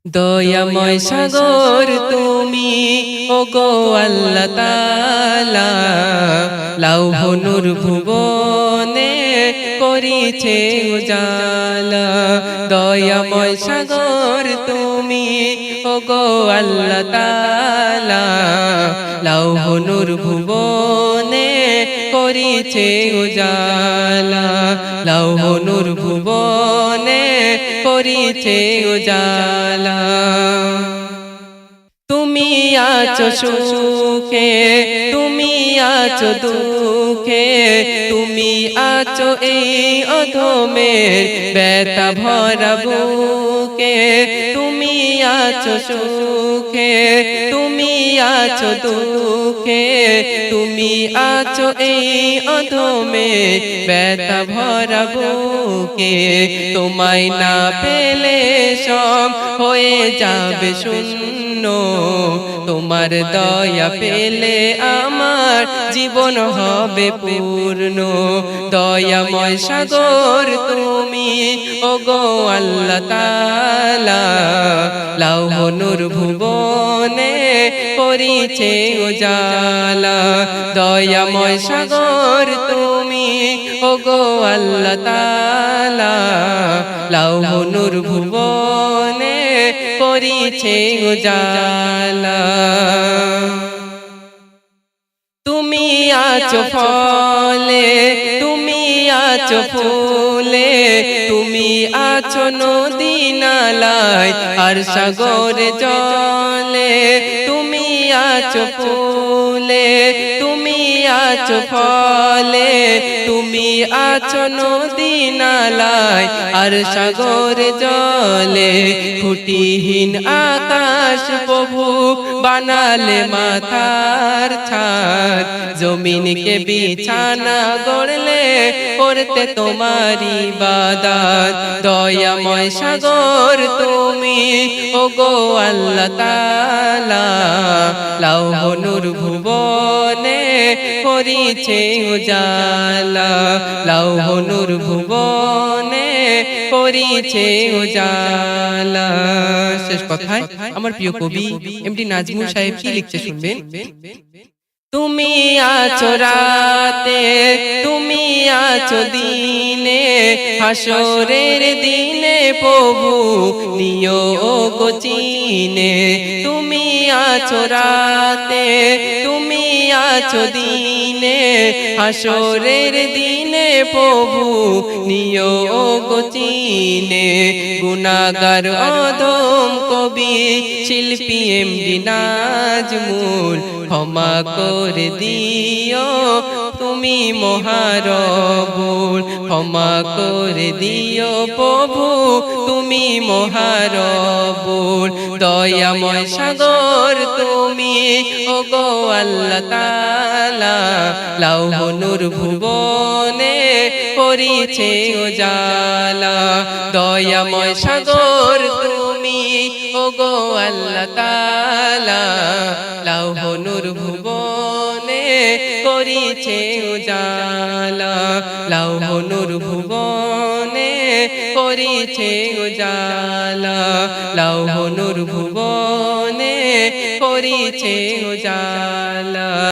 দয়াময় সাগর তুমি ওগো আল্লাহ তাআলা, লৌহ নূর ভুবনে করিছে উজালা। দয়াময় সাগর তুমি ওগো আল্লাহ তাআলা, লৌহ নূর ভুবনে করিছে উজালা। লৌহ নূর ভুবনে করিছে উজালা। তুমি আছো সুখে, তুমি আছো দুঃখে, তুমি আছো এই অধমের ব্যথা ভরা বুকে। তুমি আছো সুখে, তুমি আছো দুঃখে, তুমি আছো এই অধমের ব্যথা ভরা বুকে। তোমায় না পেলে সব হয়ে যাবে শূন্য, তোমার দয়া পেলে আমার জীবন হবে পূর্ণ। দয়াময় সাগর তুমি ওগো আল্লাহ তাআলা, লৌহ নূর ভুবনে করিছে উজালা। দয়াময় সাগর তুমি ওগো আল্লাহ তাআলা, লৌহ নূর ভুবনে করিছে উজালা। তুমি আছো ফলে, তুমি আছো ফুলে, তুমি আছো নদী নালায় আর সাগরে জলে। তুমি আছো ফুলে, তুমি আছো ফলে, তুমি আছো নদী নালায় আর সাগরে জলে। খুঁটিহীন আকাশ প্রভু বানালে মাথার ছাদ, জমিনকে বিছানা গড়লে করতে তোমারি ইবাদত। দয়াময় সাগর তুমি ওগো আল্লাহ তাআলা, লৌহ নূর ভুবনে করিছে উজালা। লৌহ নূর ভুবনে করিছে উজালা। শেষ কথায় আমার প্রিয় কবি এমডি নাজমুল সাহেব কি লিখতে শুনবেন। তুমি আছো রাতে, তুমি আছো দিনে, হাসরের দিনে প্রভু নিও গো চিনে। তুমি আছো রাতে, তুমি আছো দিনে, হাসরের দিনে প্রভু নিও গো চিনে। গুনাহগার অধম কবি শিল্পী এমডি নাজমুল ক্ষমা করে দিও তুমি মহারবুল। ক্ষমা করে দিও প্রভু তুমি মহারবুল। দয়াময় সাগর তুমি ওগো আল্লাহ তাআলা, লৌহ নূর ভুবনে করিছে উজালা। দয়াময় সাগর তুমি ওগো আল্লাহ তাআলা, লৌহ নূর ভুবনে করিছে উজালা। লৌহ নূর ভুবনে করিছে উজালা। লৌহ নূর ভুবনে করিছে উজালা।